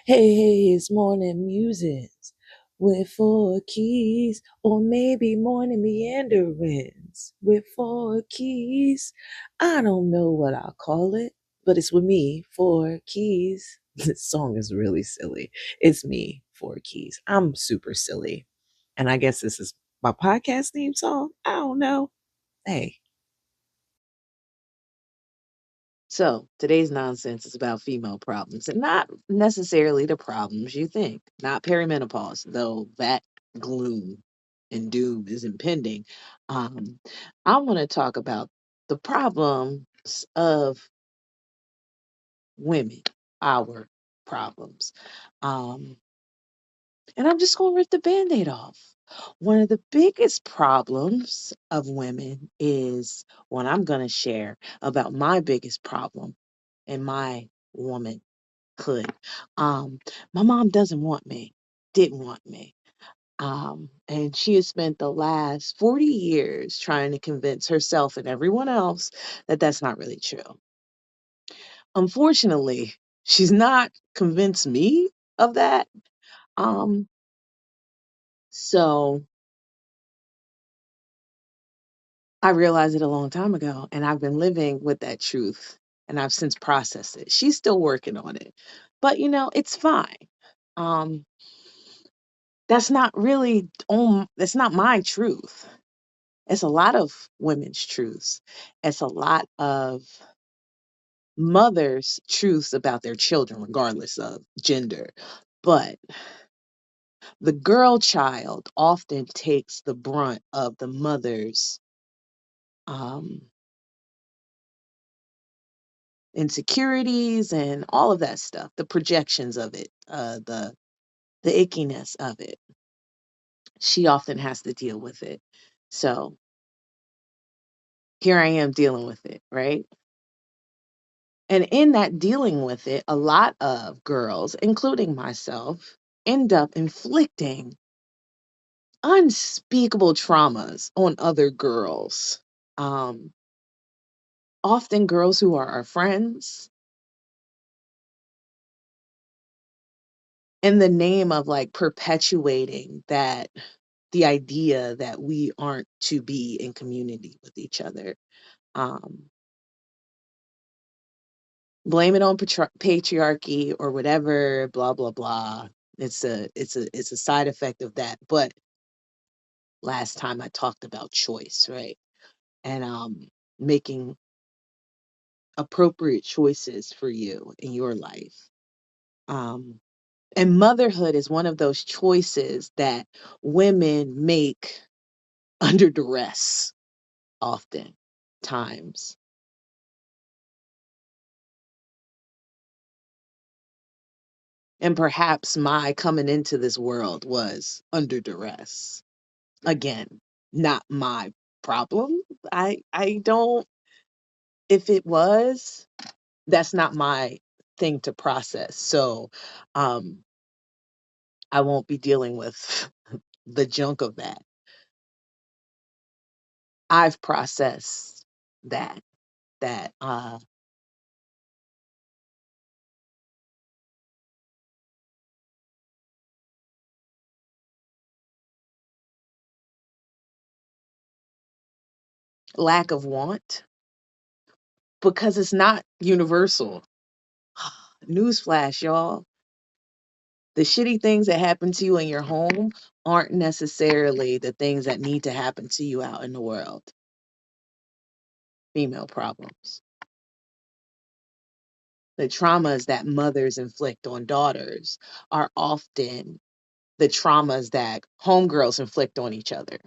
Hey, hey, it's morning musings with four keys, or maybe morning meanderings with four keys. I don't know what I'll call it, but it's with me, four keys. This song is really silly. It's me, four keys. I'm super silly. And I guess this is my podcast theme song. I don't know. Hey. So today's nonsense is about female problems and not necessarily the problems you think. Not perimenopause, though that gloom and doom is impending. Um, I want to talk about the problems of women, our problems. Um, and I'm just going to rip the band aid off. One of the biggest problems of women is what I'm going to share about my biggest problem and my womanhood. My mom doesn't want me, didn't want me. And she has spent the last 40 years trying to convince herself and everyone else that that's not really true. Unfortunately, she's not convinced me of that. Um, so I realized it a long time ago, and I've been living with that truth, and I've since processed it. She's still working on it, but it's fine. Um, that's not really that's not my truth. It's a lot of women's truths. It's a lot of mothers' truths about their children, regardless of gender. But the girl child often takes the brunt of the mother's um, insecurities and all of that stuff, the projections of it, the ickiness of it. She often has to deal with it. So here I am dealing with it, right? And in that dealing with it, a lot of girls, including myself, end up inflicting unspeakable traumas on other girls. Um, Often girls who are our friends, in the name of like perpetuating that the idea that we aren't to be in community with each other. Um, Blame it on patriarchy or whatever, blah blah blah. It's a side effect of that. But last time I talked about choice, right? And making appropriate choices for you in your life. Um and motherhood is one of those choices that women make under duress often times. And perhaps my coming into this world was under duress. Again, not my problem. I don't if it was, that's not my thing to process. So um I won't be dealing with the junk of that. I've processed that lack of want because it's not universal. Newsflash, y'all. The shitty things that happen to you in your home aren't necessarily the things that need to happen to you out in the world. Female problems. The traumas that mothers inflict on daughters are often the traumas that homegirls inflict on each other.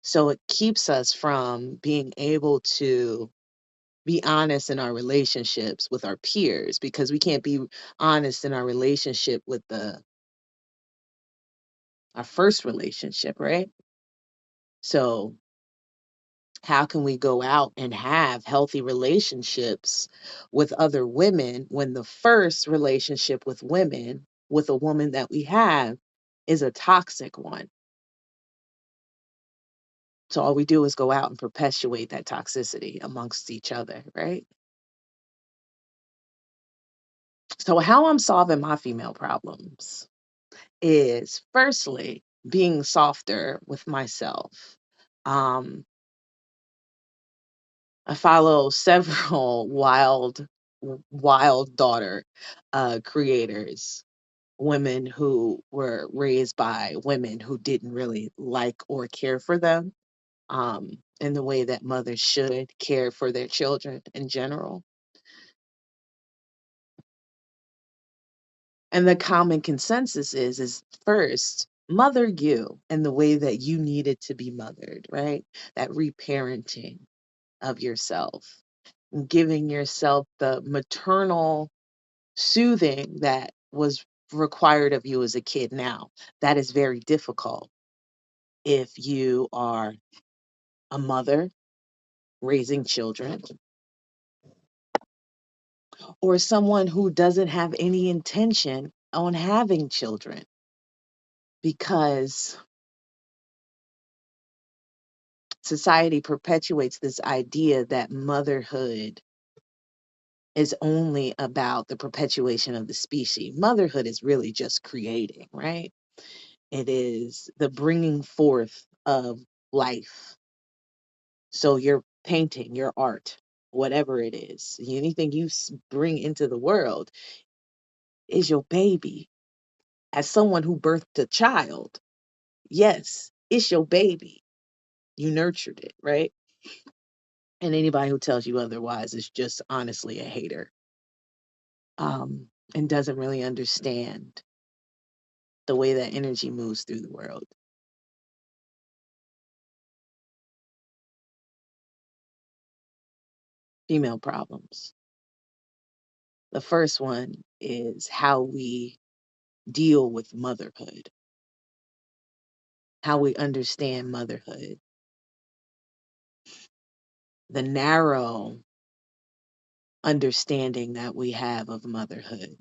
So it keeps us from being able to be honest in our relationships with our peers because we can't be honest in our relationship with the our first relationship, right? So how can we go out and have healthy relationships with other women when the first relationship with women, with a woman that we have, is a toxic one? So all we do is go out and perpetuate that toxicity amongst each other, right? So, how I'm solving my female problems is firstly being softer with myself. Um, I follow several wild daughter creators, women who were raised by women who didn't really like or care for them in the way that mothers should care for their children in general. And the common consensus is first, mother you in the way that you needed to be mothered, right? That reparenting of yourself, giving yourself the maternal soothing that was required of you as a kid now. That is very difficult if you are a mother raising children or someone who doesn't have any intention on having children because society perpetuates this idea that motherhood is only about the perpetuation of the species. Motherhood is really just creating, right? It is the bringing forth of life. So your painting, your art, whatever it is, anything you bring into the world is your baby. As someone who birthed a child, yes, it's your baby. You nurtured it, right? And anybody who tells you otherwise is just honestly a hater, and doesn't really understand the way that energy moves through the world. Female problems. The first one is how we deal with motherhood, how we understand motherhood, the narrow understanding that we have of motherhood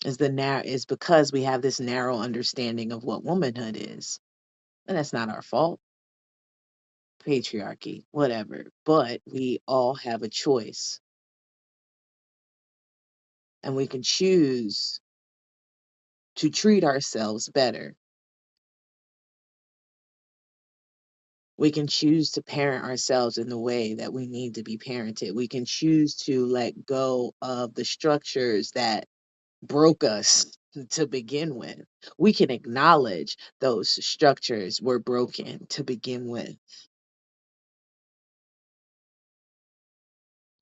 is because we have this narrow understanding of what womanhood is. And that's not our fault. Patriarchy, whatever. But we all have a choice and we can choose to treat ourselves better. We can choose to parent ourselves in the way that we need to be parented. We can choose to let go of the structures that broke us to begin with. We can acknowledge those structures were broken to begin with.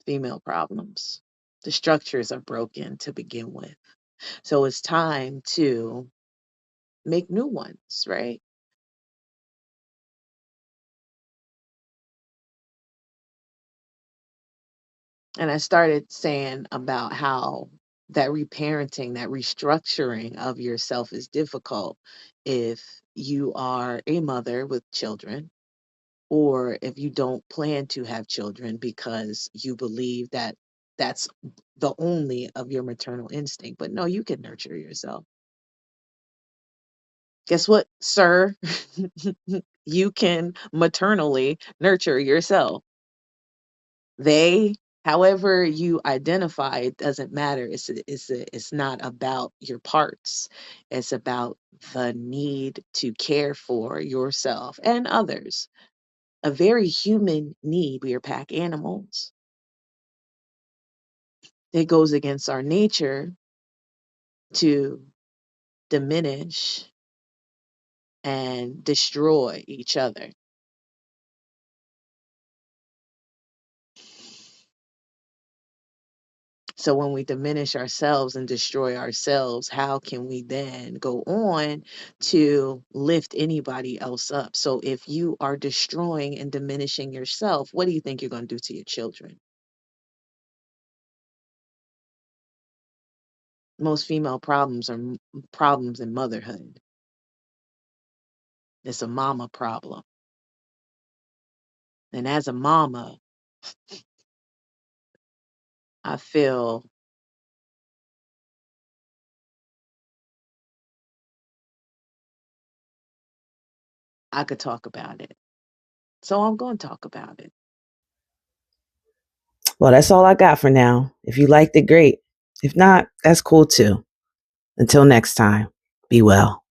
Female problems. The structures are broken to begin with. So it's time to make new ones, right? And I started saying about how that reparenting, that restructuring of yourself is difficult if you are a mother with children or if you don't plan to have children because you believe that that's the only of your maternal instinct. But no, you can nurture yourself. Guess what, sir? You can maternally nurture yourself. They, however you identify, it doesn't matter. It's not about your parts. It's about the need to care for yourself and others. A very human need. We are pack animals. It goes against our nature to diminish and destroy each other. So when we diminish ourselves and destroy ourselves, how can we then go on to lift anybody else up? So if you are destroying and diminishing yourself, what do you think you're going to do to your children? Most female problems are problems in motherhood. It's a mama problem. And as a mama, I feel I could talk about it. So I'm going to talk about it. Well, that's all I got for now. If you liked it, great. If not, that's cool too. Until next time, be well.